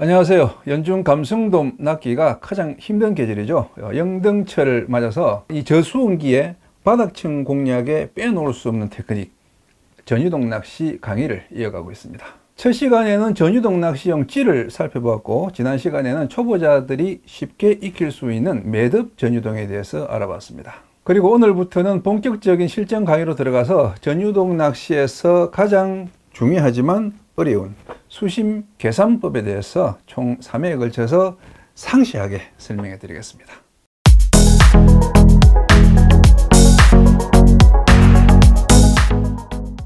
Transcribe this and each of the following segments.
안녕하세요. 연중 감성돔 낚기가 가장 힘든 계절이죠. 영등철을 맞아서 이 저수온기에 바닥층 공략에 빼놓을 수 없는 테크닉, 전유동 낚시 강의를 이어가고 있습니다. 첫 시간에는 전유동 낚시용 찌를 살펴보았고, 지난 시간에는 초보자들이 쉽게 익힐 수 있는 매듭 전유동에 대해서 알아봤습니다. 그리고 오늘부터는 본격적인 실전 강의로 들어가서 전유동 낚시에서 가장 중요하지만 어려운 수심 계산법에 대해서 총 3회에 걸쳐서 상세하게 설명해 드리겠습니다.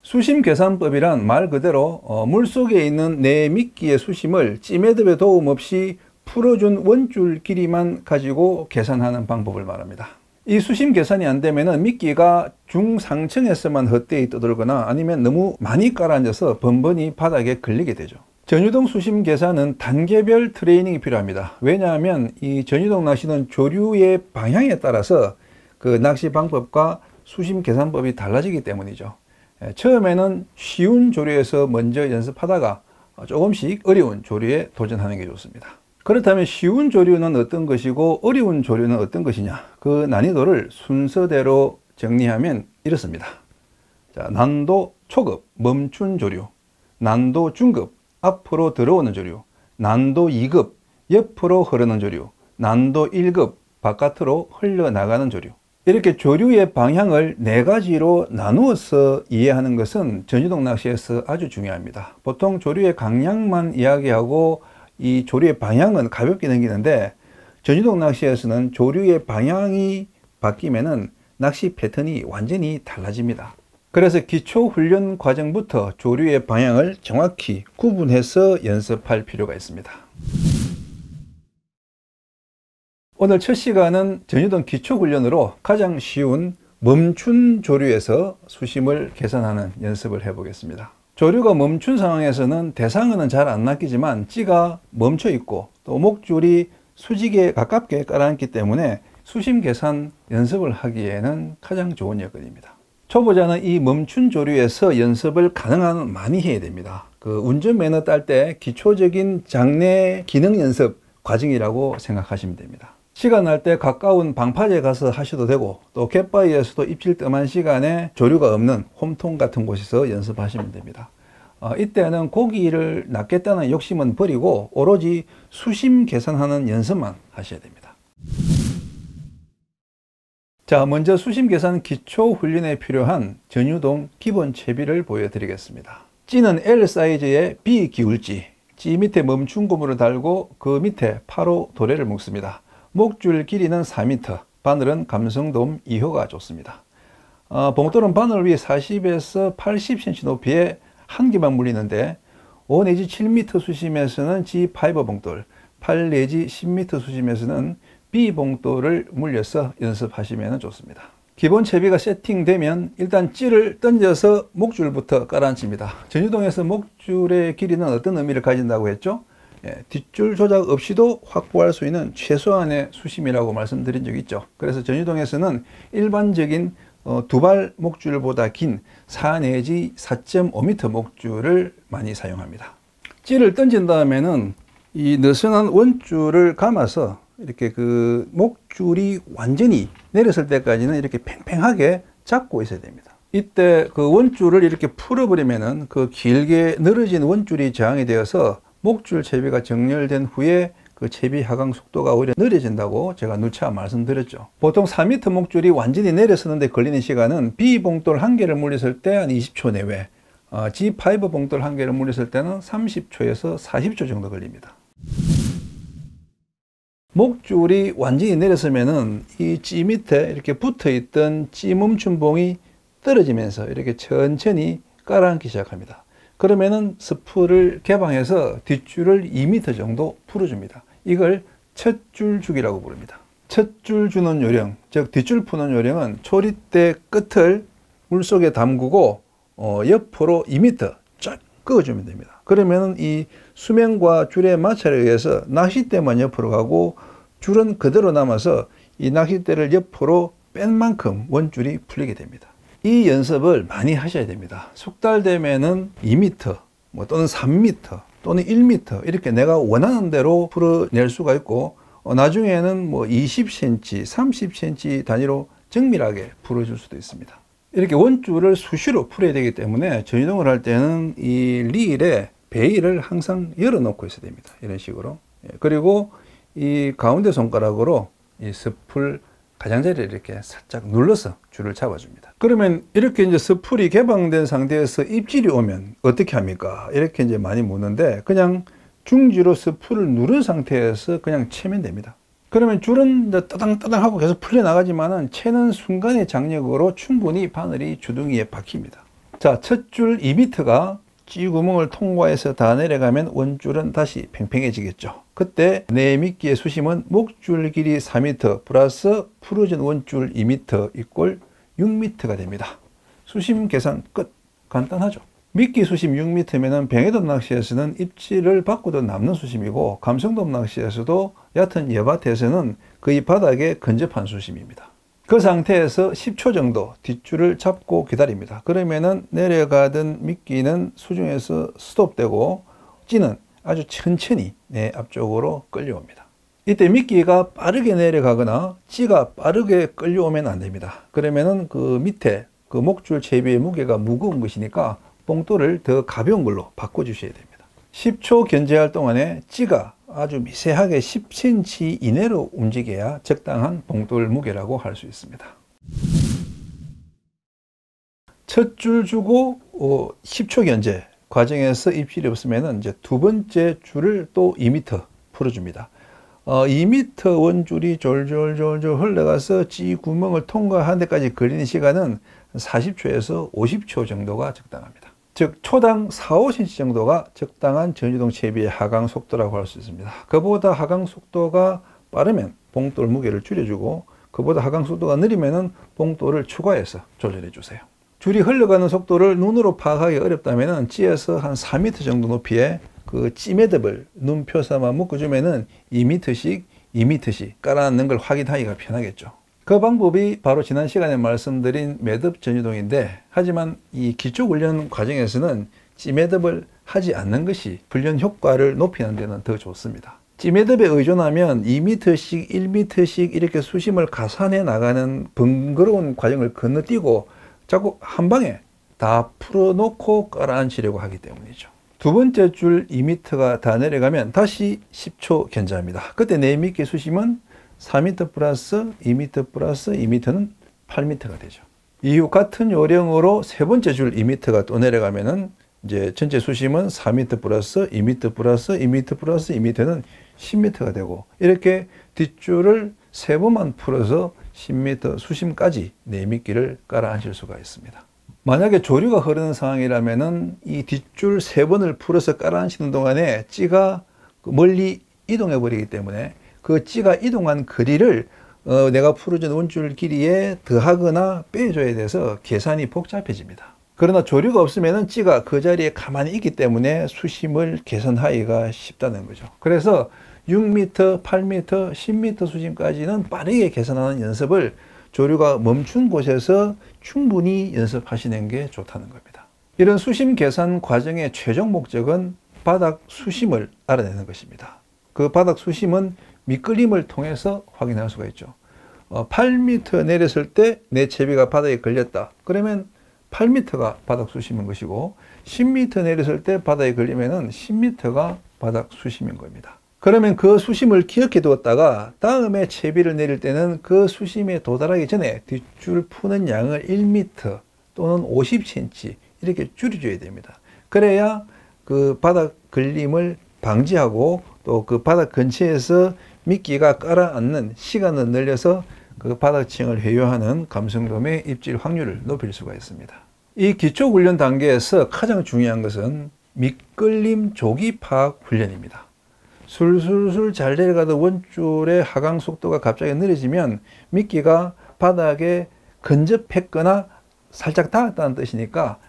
수심 계산법이란 말 그대로 물속에 있는 내 미끼의 수심을 찌매듭의 도움 없이 풀어준 원줄 길이만 가지고 계산하는 방법을 말합니다. 이 수심 계산이 안 되면 미끼가 중상층에서만 헛되이 떠돌거나 아니면 너무 많이 깔아앉아서 번번이 바닥에 걸리게 되죠. 전유동 수심 계산은 단계별 트레이닝이 필요합니다. 왜냐하면 이 전유동 낚시는 조류의 방향에 따라서 그 낚시 방법과 수심 계산법이 달라지기 때문이죠. 처음에는 쉬운 조류에서 먼저 연습하다가 조금씩 어려운 조류에 도전하는 게 좋습니다. 그렇다면 쉬운 조류는 어떤 것이고 어려운 조류는 어떤 것이냐, 그 난이도를 순서대로 정리하면 이렇습니다. 자, 난도 초급 멈춘 조류, 난도 중급 앞으로 들어오는 조류, 난도 2급 옆으로 흐르는 조류, 난도 1급 바깥으로 흘러나가는 조류. 이렇게 조류의 방향을 4가지로 나누어서 이해하는 것은 전유동 낚시에서 아주 중요합니다. 보통 조류의 강약만 이야기하고 이 조류의 방향은 가볍게 넘기는데, 전유동 낚시에서는 조류의 방향이 바뀌면은 낚시 패턴이 완전히 달라집니다. 그래서 기초 훈련 과정부터 조류의 방향을 정확히 구분해서 연습할 필요가 있습니다. 오늘 첫 시간은 전유동 기초 훈련으로 가장 쉬운 멈춘 조류에서 수심을 계산하는 연습을 해 보겠습니다. 조류가 멈춘 상황에서는 대상어는 잘 안 낚이지만 찌가 멈춰 있고 또 목줄이 수직에 가깝게 깔아앉기 때문에 수심 계산 연습을 하기에는 가장 좋은 여건입니다. 초보자는 이 멈춘 조류에서 연습을 가능한 한 많이 해야 됩니다. 그 운전면허 딸 때 기초적인 장내 기능 연습 과정이라고 생각하시면 됩니다. 시간 날 때 가까운 방파제 가서 하셔도 되고, 또 갯바위에서도 입질 뜸한 시간에 조류가 없는 홈통 같은 곳에서 연습하시면 됩니다. 이때는 고기를 낚겠다는 욕심은 버리고 오로지 수심 계산하는 연습만 하셔야 됩니다. 자, 먼저 수심 계산 기초 훈련에 필요한 전유동 기본 채비를 보여드리겠습니다. 찌는 L 사이즈의 B 기울찌, 찌 밑에 멈춘 고무를 달고 그 밑에 파로 도래를 묶습니다. 목줄 길이는 4m, 바늘은 감성돔 2호가 좋습니다. 봉돌은 바늘 위에 40에서 80cm 높이에 한 개만 물리는데 5 내지 7m 수심에서는 G5 봉돌, 8 내지 10m 수심에서는 B 봉돌을 물려서 연습하시면 좋습니다. 기본 채비가 세팅되면 일단 찌를 던져서 목줄부터 깔아앉힙니다. 전유동에서 목줄의 길이는 어떤 의미를 가진다고 했죠? 뒷줄 조작 없이도 확보할 수 있는 최소한의 수심이라고 말씀드린 적이 있죠. 그래서 전유동에서는 일반적인 두발 목줄보다 긴 4 내지 4.5m 목줄을 많이 사용합니다. 찌를 던진 다음에는 이 느슨한 원줄을 감아서 이렇게 그 목줄이 완전히 내렸을 때까지는 이렇게 팽팽하게 잡고 있어야 됩니다. 이때 그 원줄을 이렇게 풀어버리면은 그 길게 늘어진 원줄이 저항이 되어서 목줄 채비가 정렬된 후에 그 채비 하강 속도가 오히려 느려진다고 제가 누차 말씀드렸죠. 보통 4m 목줄이 완전히 내려서는데 걸리는 시간은 B 봉돌 1개를 물렸을 때 한 20초 내외, G5 봉돌 1개를 물렸을 때는 30초에서 40초 정도 걸립니다. 목줄이 완전히 내렸으면은 이 찌 밑에 이렇게 붙어 있던 찌 멈춘봉이 떨어지면서 이렇게 천천히 깔아앉기 시작합니다. 그러면은 스풀을 개방해서 뒷줄을 2m 정도 풀어줍니다. 이걸 첫 줄 주기라고 부릅니다. 첫 줄 주는 요령, 즉 뒷줄 푸는 요령은 초리대 끝을 물속에 담그고 옆으로 2m 쫙 그어주면 됩니다. 그러면은 이 수면과 줄의 마찰에 의해서 낚싯대만 옆으로 가고 줄은 그대로 남아서 이 낚싯대를 옆으로 뺀 만큼 원줄이 풀리게 됩니다. 이 연습을 많이 하셔야 됩니다. 숙달 되면은 2m 또는 3m 또는 1m 이렇게 내가 원하는 대로 풀어낼 수가 있고 나중에는 뭐 20cm, 30cm 단위로 정밀하게 풀어줄 수도 있습니다. 이렇게 원줄을 수시로 풀어야 되기 때문에 전이동을 할 때는 이 리일에 베일을 항상 열어 놓고 있어야 됩니다. 이런 식으로. 그리고 이 가운데 손가락으로 이 스풀 가장자리를 이렇게 살짝 눌러서 줄을 잡아줍니다. 그러면 이렇게 이제 스풀이 개방된 상태에서 입질이 오면 어떻게 합니까? 이렇게 이제 많이 묻는데 그냥 중지로 스풀을 누른 상태에서 그냥 채면 됩니다. 그러면 줄은 따당따당 하고 계속 풀려나가지만은 채는 순간의 장력으로 충분히 바늘이 주둥이에 박힙니다. 자, 첫 줄 2m가 찌구멍을 통과해서 다 내려가면 원줄은 다시 팽팽해지겠죠. 그때 내 미끼의 수심은 목줄 길이 4m 플러스 풀어진 원줄 2m 이꼴 6m가 됩니다. 수심 계산 끝. 간단하죠. 미끼 수심 6m면은 뱅에돔 낚시에서는 입질을 받고도 남는 수심이고 감성돔 낚시에서도 얕은 예밭에서는 거의 바닥에 근접한 수심입니다. 그 상태에서 10초 정도 뒷줄을 잡고 기다립니다. 그러면은 내려가던 미끼는 수중에서 스톱되고 찌는 아주 천천히 내 앞쪽으로 끌려옵니다. 이때 미끼가 빠르게 내려가거나 찌가 빠르게 끌려오면 안 됩니다. 그러면은 그 밑에 그 목줄 채비의 무게가 무거운 것이니까 봉돌을 더 가벼운 걸로 바꿔주셔야 됩니다. 10초 견제할 동안에 찌가 아주 미세하게 10cm 이내로 움직여야 적당한 봉돌 무게라고 할 수 있습니다. 첫 줄 주고 10초 견제 과정에서 입질이 없으면 이제 두 번째 줄을 또 2m 풀어줍니다. 2m 원줄이 졸졸졸졸 흘러가서 찌 구멍을 통과하는 데까지 걸리는 시간은 40초에서 50초 정도가 적당합니다. 즉 초당 4-5cm 정도가 적당한 전이동 채비의 하강 속도라고 할 수 있습니다. 그보다 하강 속도가 빠르면 봉돌 무게를 줄여주고 그보다 하강 속도가 느리면 봉돌을 추가해서 조절해 주세요. 줄이 흘러가는 속도를 눈으로 파악하기 어렵다면 찌에서 한 4m 정도 높이에 그 찌 매듭을 눈표사만 묶어주면 2m씩 2m씩 깔아놓는 걸 확인하기가 편하겠죠. 그 방법이 바로 지난 시간에 말씀드린 매듭 전이동인데 하지만 이 기초 훈련 과정에서는 찌매듭을 하지 않는 것이 훈련 효과를 높이는 데는 더 좋습니다. 찌매듭에 의존하면 2m씩 1m씩 이렇게 수심을 가산해 나가는 번거로운 과정을 건너뛰고 자꾸 한 방에 다 풀어놓고 깔아앉히려고 하기 때문이죠. 두 번째 줄 2m가 다 내려가면 다시 10초 견제합니다. 그때 내 미끼 수심은 4m 플러스 2m 플러스 2m는 8m가 되죠. 이후 같은 요령으로 세 번째 줄 2m가 또 내려가면은 이제 전체 수심은 4m 플러스 2m 플러스 2m 플러스 2m는 10m가 되고 이렇게 뒷줄을 세 번만 풀어서 10m 수심까지 내 미끼를 깔아앉힐 수가 있습니다. 만약에 조류가 흐르는 상황이라면은 이 뒷줄 세 번을 풀어서 깔아앉히는 동안에 찌가 멀리 이동해 버리기 때문에 그 찌가 이동한 거리를 내가 풀어준 원줄 길이에 더하거나 빼줘야 돼서 계산이 복잡해집니다. 그러나 조류가 없으면 찌가 그 자리에 가만히 있기 때문에 수심을 계산하기가 쉽다는 거죠. 그래서 6m, 8m, 10m 수심까지는 빠르게 계산하는 연습을 조류가 멈춘 곳에서 충분히 연습하시는 게 좋다는 겁니다. 이런 수심 계산 과정의 최종 목적은 바닥 수심을 알아내는 것입니다. 그 바닥 수심은 미끌림을 통해서 확인할 수가 있죠. 8m 내렸을 때 내 채비가 바닥에 걸렸다. 그러면 8m가 바닥 수심인 것이고 10m 내렸을 때 바닥에 걸리면 10m가 바닥 수심인 겁니다. 그러면 그 수심을 기억해 두었다가 다음에 채비를 내릴 때는 그 수심에 도달하기 전에 뒷줄 푸는 양을 1m 또는 50cm 이렇게 줄여줘야 됩니다. 그래야 그 바닥 걸림을 방지하고 또 그 바닥 근처에서 미끼가 깔아앉는 시간을 늘려서 그 바닥층을 회유하는 감성돔의 입질 확률을 높일 수가 있습니다. 이 기초 훈련 단계에서 가장 중요한 것은 미끌림 조기 파악 훈련입니다. 술술술 잘 내려가던 원줄의 하강 속도가 갑자기 느려지면 미끼가 바닥에 근접했거나 살짝 닿았다는 뜻이니까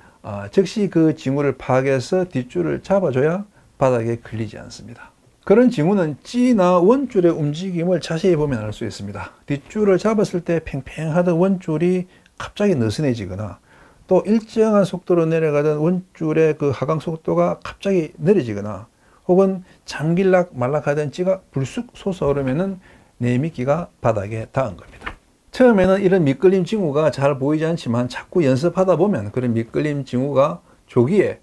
즉시 그 징후를 파악해서 뒷줄을 잡아줘야 바닥에 걸리지 않습니다. 그런 징후는 찌나 원줄의 움직임을 자세히 보면 알 수 있습니다. 뒷줄을 잡았을 때 팽팽하던 원줄이 갑자기 느슨해지거나 또 일정한 속도로 내려가던 원줄의 그 하강 속도가 갑자기 느려지거나 혹은 잠길락 말락하던 찌가 불쑥 솟아오르면은 내 미끼가 바닥에 닿은 겁니다. 처음에는 이런 미끌림 징후가 잘 보이지 않지만 자꾸 연습하다 보면 그런 미끌림 징후가 조기에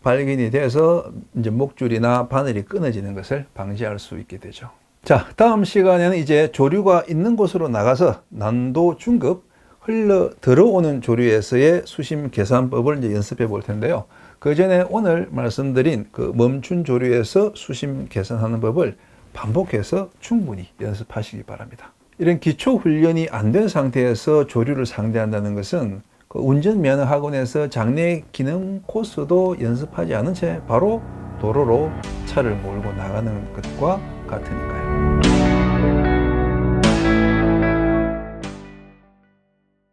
발견이 돼서 이제 목줄이나 바늘이 끊어지는 것을 방지할 수 있게 되죠. 자, 다음 시간에는 이제 조류가 있는 곳으로 나가서 난도 중급 흘러 들어오는 조류에서의 수심 계산법을 이제 연습해 볼 텐데요. 그 전에 오늘 말씀드린 그 멈춘 조류에서 수심 계산하는 법을 반복해서 충분히 연습하시기 바랍니다. 이런 기초 훈련이 안 된 상태에서 조류를 상대한다는 것은 그 운전면허 학원에서 장내 기능 코스도 연습하지 않은 채 바로 도로로 차를 몰고 나가는 것과 같으니까요.